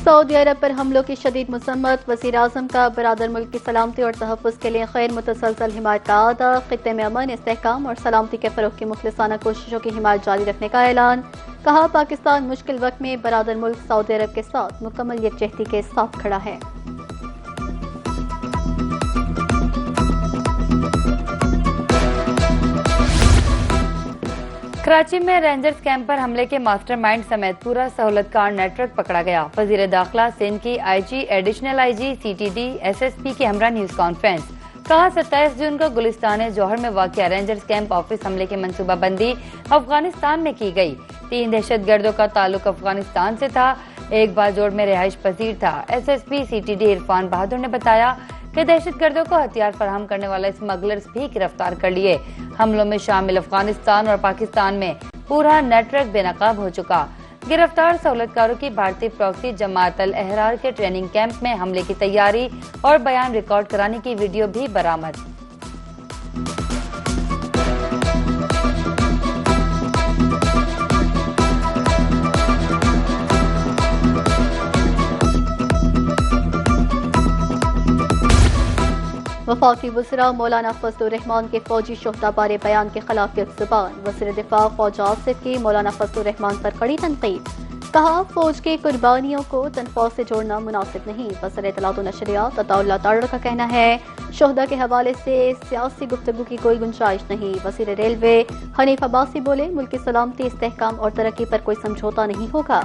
Saudi अरब पर हमलों की शदीद मसम्मत। वज़ीर आज़म का बरादर मुल्क की सलामती और तहफ़्फ़ुज़ के लिए खैर मुतसलसल हिमायत का आदा। ख़ित्ते में अमन, इस्तेहकाम और सलामती के फ़रोग़ की मुख़लिसाना कोशिशों की हिमायत जारी रखने का ऐलान। कहा, पाकिस्तान मुश्किल वक्त में बरादर मुल्क सऊदी अरब के साथ मुकम्मल यकजहती के साथ खड़ा है। कराची में रेंजर्स कैंप पर हमले के मास्टरमाइंड समेत पूरा सहूलतकार नेटवर्क पकड़ा गया। वजीर दाखिला सिंध की IG, additional IG, CTD, SSP की हमरा न्यूज कॉन्फ्रेंस। कहा, 27 जून को गुलिस्तान जौहर में वाक़िया रेंजर्स कैंप ऑफिस हमले की मंसूबाबंदी अफगानिस्तान में की गई। 3 दहशतगर्दों का ताल्लुक अफगानिस्तान से था, एक बाजोड़ में रिहाइश पजीर था। SSP CTD इरफान बहादुर ने बताया कि दहशतगर्दों को हथियार फराहम करने वाले स्मगलर्स भी गिरफ्तार कर लिए। हमलों में शामिल अफगानिस्तान और पाकिस्तान में पूरा नेटवर्क बेनकाब हो चुका। गिरफ्तार सहूलतकारों की भारतीय प्रॉक्सी जमात अल अहरार के ट्रेनिंग कैंप में हमले की तैयारी और बयान रिकॉर्ड कराने की वीडियो भी बरामद। वफाकी वज़रा मौलाना फजलुर रहमान के फौजी शोहदा बारे बयान के खिलाफ गिरफ्तार। वज़ीर दिफा फौज आसिफ की मौलाना फजलुर रहमान पर कड़ी तनकीद। कहा, फौज की कुर्बानियों को तनख्वाह से जोड़ना मुनासिब नहीं। वज़ीर इत्तलात व नशरियात अताउल्लाह तारड़ का कहना है, शोहदा के हवाले से सियासी गुफ्तगू की कोई गुंजाइश नहीं। वज़ीर रेलवे हनीफ अब्बासी बोले, मुल्क की सलामती, इस्तेहकाम और तरक्की पर कोई समझौता नहीं होगा।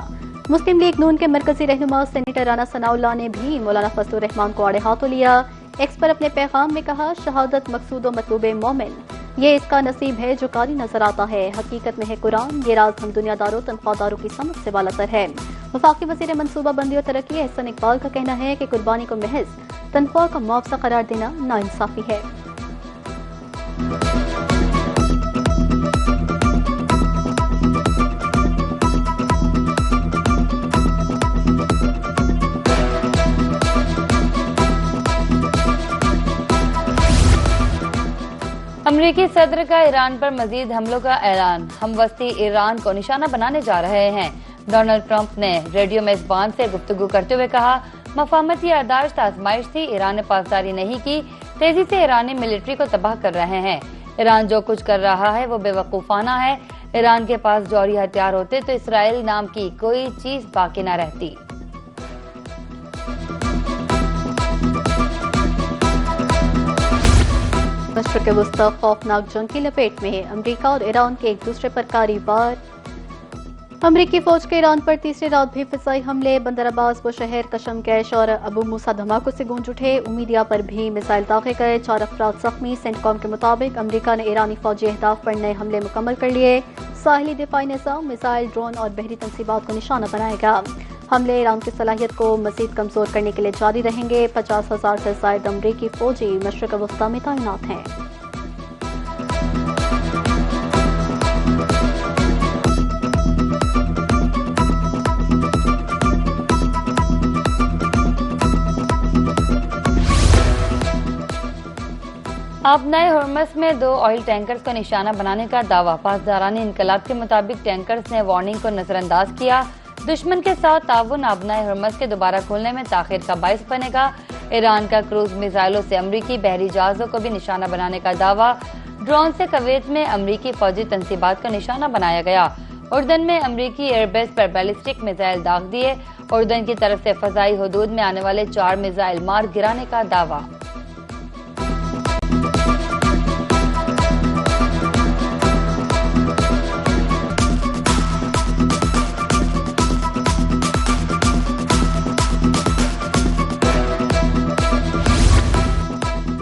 मुस्लिम लीग नून के मरकजी रहनुमा सेनेटर राना सनाउल्लाह ने भी मौलाना फजलुर रहमान को आड़े हाथों लिया। एक्स पर अपने पैगाम में कहा, शहादत मकसूद व मतलूब मोमिन, ये इसका नसीब है जो कारी नजर आता है। हकीकत में है कुरान, ये राज हम दुनियादारों तनख्वाहदारों की समझ से बालातर है। वफाकी वज़ीर मनसूबा बंदी और तरक्की एहसन इकबाल का कहना है कि कुर्बानी को महज तनख्वाह का मुआवजा करार देना नाइंसाफी है। अमरीकी सदर का ईरान पर मजीद हमलों का ऐलान। हम वस्ती ईरान को निशाना बनाने जा रहे हैं। डोनाल्ड ट्रंप ने रेडियो मेजबान से गुफ्तगू करते हुए कहा, मफाहमती यादाश्त आजमाइश थी, ईरान ने पासदारी नहीं की, तेजी से ईरानी मिलिट्री को तबाह कर रहे हैं। ईरान जो कुछ कर रहा है वो बेवकूफाना है। ईरान के पास जौहरी हथियार होते तो इसराइल नाम की कोई चीज बाकी न रहती। मशरिक़ वस्ता खौफनाक जंग की लपेट में है। अमरीका और ईरान के एक दूसरे पर कारी वार। अमरीकी फौज के ईरान पर तीसरी रात भी फिजाई हमले। बंदर अब्बास, बुशहर, कशम कैश और अबू मूसा धमाकों से गूंज उठे। उमीदिया पर भी मिसाइल दागे गए, 4 अफराद जख्मी। सेंटकॉम के मुताबिक अमरीका ने ईरानी फौजी अहदाफ पर नए हमले मुकम्मल कर लिए। साहिली दिफाई निज़ाम, मिसाइल, ड्रोन और बहरी तंसीबात को निशाना बनाएगा। हमले ईरान की सलाहियत को मजीद कमजोर करने के लिए जारी रहेंगे। 50,000 से ज्यादा अमरीकी फौजी मशरिक़ वस्ता में तैनात हैं। आबनाए हुर्मस में 2 ऑयल टैंकर्स को निशाना बनाने का दावा। पासदारानी इनकलाब के मुताबिक टैंकर्स ने वार्निंग को नजरअंदाज किया। दुश्मन के साथ ताउन आबनाए हुर्मस के दोबारा खोलने में ताखिर का बाइस बनेगा। ईरान का क्रूज मिसाइलों से अमरीकी बहरी जहाजों को भी निशाना बनाने का दावा। ड्रोन से कुवैत में अमरीकी फौजी तंसीबात को निशाना बनाया गया। उर्दन में अमरीकी एयरबेस पर बैलिस्टिक मिसाइल दाग दिए। उर्दन की तरफ से फजाई हदूद में आने वाले 4 मिसाइल मार गिराने का दावा।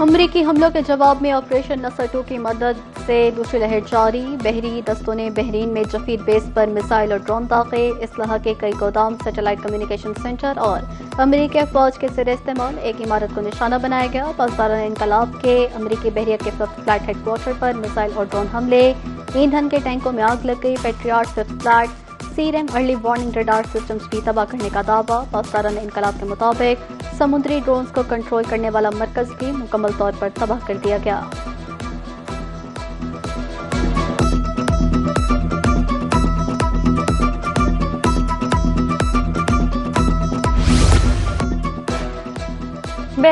अमरीकी हमलों के जवाब में ऑपरेशन नसर 2 की मदद से दूसरी लहर जारी। बहरी दस्तों ने बहरीन में जफीर बेस पर मिसाइल और ड्रोन दागे। इसलाह के कई गोदाम, सैटेलाइट कम्युनिकेशन सेंटर और अमरीकी फौज के सिरे इस्तेमाल एक इमारत को निशाना बनाया गया। पासदारान इनकलाब के अमरीकी बहरिया के 5th फ्लैट हेडक्वार्टर पर मिसाइल और ड्रोन हमले। ईंधन के टैंकों में आग लग गई। Patriot 5th flat serum early warning radar systems भी तबाह करने का दावा। पासदारान इनकलाब के मुताबिक समुद्री ड्रोन्स को कंट्रोल करने वाला मरकज भी मुकम्मल तौर पर तबाह कर दिया गया।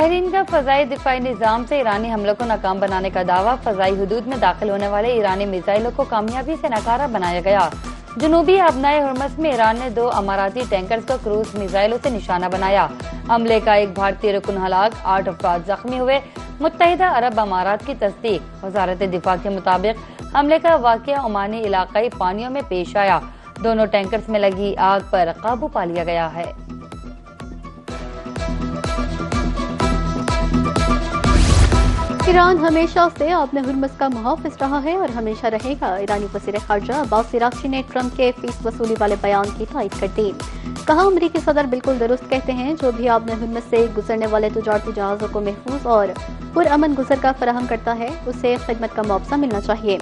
बहरीन का फजाई दिफाई निजाम से ईरानी हमलों को नाकाम बनाने का दावा। फजाई हुदूद में दाखिल होने वाले ईरानी मिसाइलों को कामयाबी से नकारा बनाया गया। जनूबी अबनाए हुर्मस में ईरान ने 2 अमाराती टैंकर्स को क्रूज मिसाइलों से निशाना बनाया। हमले का एक भारतीय रुकन हलाक, 8 अफराद जख्मी हुए। मुत्तहिदा अरब अमारात की तस्दीक। वजारत दिफा के मुताबिक हमले का वाकया ओमानी इलाकाई पानियों में पेश आया। दोनों टैंकर्स में लगी आग पर काबू पा लिया गया है। ईरान हमेशा से आपने हुर्मस का मुहाफिज रहा है और हमेशा रहेगा। ईरानी वज़ीर ख़ारजा अब्बास अराग़ची ने ट्रंप के फीस वसूली वाले बयान की तायद कर दी। कहा, अमरीकी सदर बिल्कुल दुरुस्त कहते हैं। जो भी आपने हुर्मस से गुजरने वाले तजारती जहाज़ों को महफूज और पुरअमन गुजर का फराहम करता है, उसे खिदमत का मुआवजा मिलना चाहिए।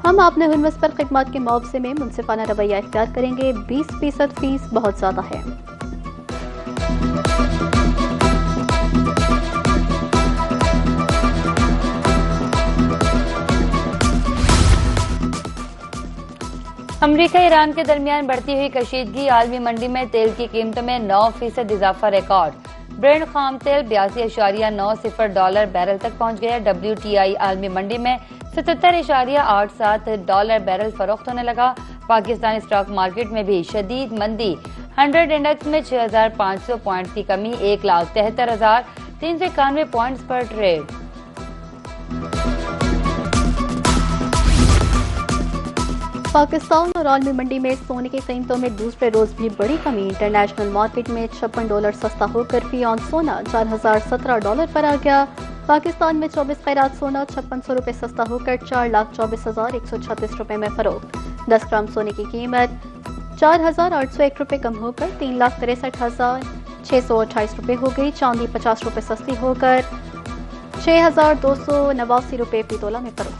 हम आपने हुर्मस पर खिदमत के मुआवजे में मुनसिफाना रवैया इख्तियार करेंगे। 20% फीस बहुत ज्यादा है। अमरीका ईरान के दरमियान बढ़ती हुई कशीदगी। आलमी मंडी में तेल की कीमतों में 9% इजाफा रिकॉर्ड। ब्रेंट खाम तेल $82.90 बैरल तक पहुंच गया। WTI आलमी मंडी में $77.87 बैरल फरोख्त होने लगा। पाकिस्तानी स्टॉक मार्केट में भी शदीद मंदी। 100 इंडेक्स में 6,500 पॉइंट की कमी, 1,73,391 पॉइंट्स पर ट्रेड। पाकिस्तान और आलमी मंडी में सोने की कीमतों में दूसरे रोज भी बड़ी कमी। इंटरनेशनल मार्केट में $56 सस्ता होकर फी ऑन सोना $4,017 पर आ गया। पाकिस्तान में 24 कैरात सोना ₹5600 सस्ता होकर ₹4,24,136 में फरोख्त। 10 ग्राम सोने की कीमत ₹4,801 कम होकर ₹3,63,628 हो गई। चांदी ₹50 सस्ती होकर ₹6,289 फी तोला में फरोख्त।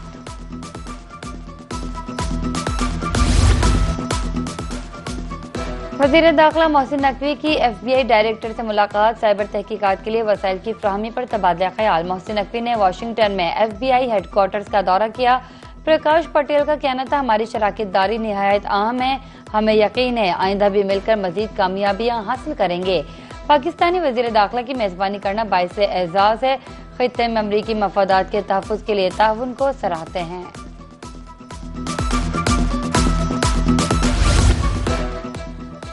वज़ीर दाखिला मोहसिन नकवी की FBI डायरेक्टर से मुलाकात। साइबर तहकीकात के लिए वसाइल की फ्राहमी पर तबादला ख्याल। मोहसिन नकवी ने वाशिंगटन में FBI हेडक्वार्टर्स का दौरा किया। प्रकाश पटेल का कहना था, हमारी शराकतदारी निहायत अहम है। हमें यकीन है आइंदा भी मिलकर मजीद कामयाबियां हासिल करेंगे। पाकिस्तानी वज़ीर दाखिला की मेजबानी करना बाइस एजाज है। खित्ते में अमरीकी मफादात के तहफ़्फ़ुज़ के लिए ताउन को सराहते हैं।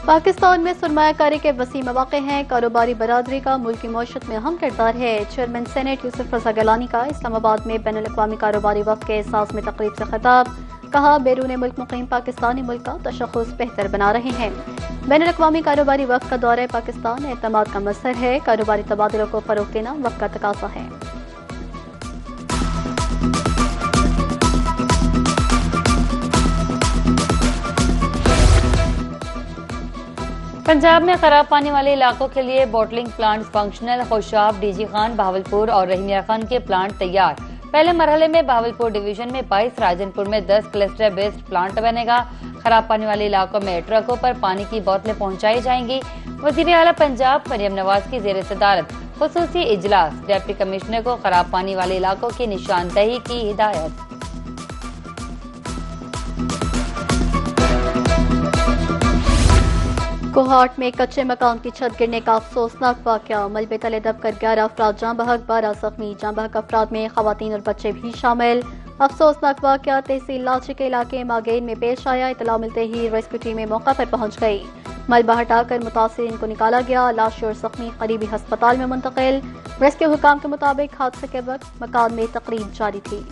पाकिस्तान में सरमायाकारी के वसी मौक़े हैं। कारोबारी बरादरी का मुल्क की मईशत में अहम किरदार है। चेयरमैन सेनेट यूसुफ रज़ा गिलानी का इस्लामाबाद में बैनुल अक़वामी कारोबारी वफ़द के एहसास में तक़रीब से खिताब। कहा, बैरून मुल्क मुक़ीम पाकिस्तानी मुल्क का तशख़्ख़ुस बेहतर बना रहे हैं। बैनुल अक़वामी कारोबारी वफ़द का दौरा पाकिस्तान एतमाद का मसदर है। कारोबारी तबादलों को फ़रोग़ देना वक्त का तकाज़ा है। पंजाब में खराब पानी वाले इलाकों के लिए bottling plant functional. Khushab, DG Khan, Bahawalpur और रहीमिया खान के प्लांट तैयार। पहले मरहले में बहावलपुर डिवीजन में 22, राजनपुर में 10 क्लस्टर बेस्ड प्लांट बनेगा। खराब पानी वाले इलाकों में ट्रकों पर पानी की बोतलें पहुंचाई जाएंगी। वज़ीर आला पंजाब मरियम नवाज की ज़ेर सदारत खुसूसी इजलास। डिप्टी कमिश्नर को खराब पानी वाले इलाकों की निशानदही की हिदायत। कोहाट में कच्चे मकान की छत गिरने का अफसोसनाक वाकया। मलबे तले दबकर 11 अफराद जाँ बहक, 12 जख्मी। जाँ बहक अफराद में खवातीन और बच्चे भी शामिल। अफसोसनाक वाकया तहसील लाची के इलाके मागेन में पेश आया। इतला मिलते ही रेस्क्यू टीमें मौका पर पहुंच गई। मलबा हटाकर मुतासिरीन को निकाला गया। लाश और जख्मी करीबी अस्पताल में मुंतकिल। रेस्क्यू हुकाम के मुताबिक हादसे के वक्त मकान में तकरीब जारी थी।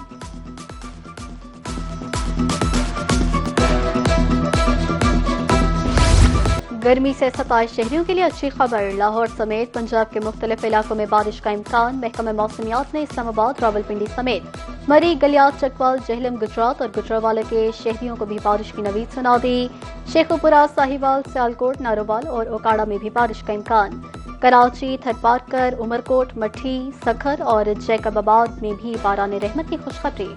गर्मी से 27 शहरियों के लिए अच्छी खबर। लाहौर समेत पंजाब के मुख्तलिफ इलाकों में बारिश का इम्कान। महकमा मौसमियात ने इस्लामाबाद, रावलपिंडी समेत मरी, गलियात, चकवाल, जहलम, गुजरात और गुजरावाला के शहरियों को भी बारिश की नवीद सुना दी। शेखुपुरा, साहिवाल, सियालकोट, नारोवाल और ओकाड़ा में भी बारिश का इम्कान। कराची, थरपारकर, उमरकोट, मठी, सखर और जैकबाबाद में भी बारान रहमत की खुशखबरी।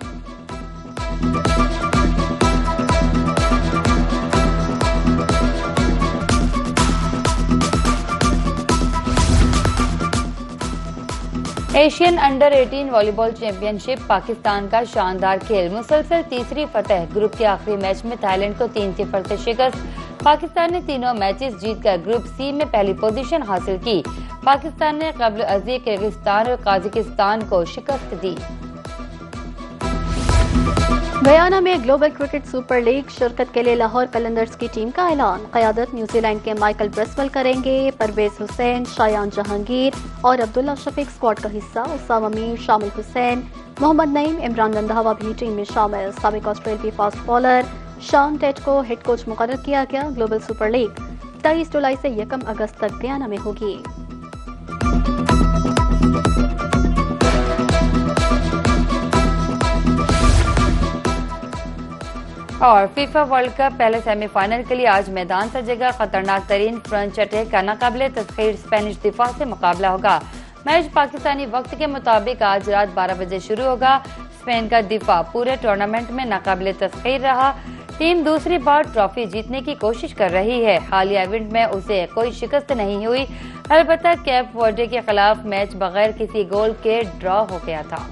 Asian under 18 volleyball championship. Pakistan का शानदार खेल, मुसलसल तीसरी फतह। ग्रुप के आखिरी मैच में थाईलैंड को 3-0 से शिकस्त। पाकिस्तान ने तीनों मैचेस जीतकर ग्रुप सी में पहली पोजीशन हासिल की। पाकिस्तान ने कबल अज़ी किर्गिस्तान और काज़ाकिस्तान को शिकस्त दी। गयाना में ग्लोबल क्रिकेट सुपर लीग शिरकत के लिए लाहौर कलंदर्स की टीम का ऐलान। क़यादत न्यूजीलैंड के माइकल ब्रेसवेल करेंगे। परवेज हुसैन, शायान जहांगीर और अब्दुल्ला शफीक स्क्वाड का हिस्सा। उसामा मीर, शामिल हुसैन, मोहम्मद नईम, इमरान रंधावा भी टीम में शामिल। साबिक ऑस्ट्रेलियाई फास्ट बॉलर शॉन टेट को हेड कोच मुकर्रर किया गया। ग्लोबल सुपर लीग 23 जुलाई से 1 अगस्त तक गयाना में होगी। और फीफा वर्ल्ड कप पहले सेमीफाइनल के लिए आज मैदान सजेगा। खतरनाक तरीन फ्रेंच अटैक का नाकाबिले तस्खीर स्पेनिश दिफा से मुकाबला होगा। मैच पाकिस्तानी वक्त के मुताबिक आज रात 12 बजे शुरू होगा। स्पेन का दिफा पूरे टूर्नामेंट में नाकाबिले तस्खीर रहा। टीम दूसरी बार ट्रॉफी जीतने की कोशिश कर रही है। हालिया इवेंट में उसे कोई शिकस्त नहीं हुई। अलबत्ता कैप वर्डे के खिलाफ मैच बगैर किसी गोल के ड्रॉ हो गया था।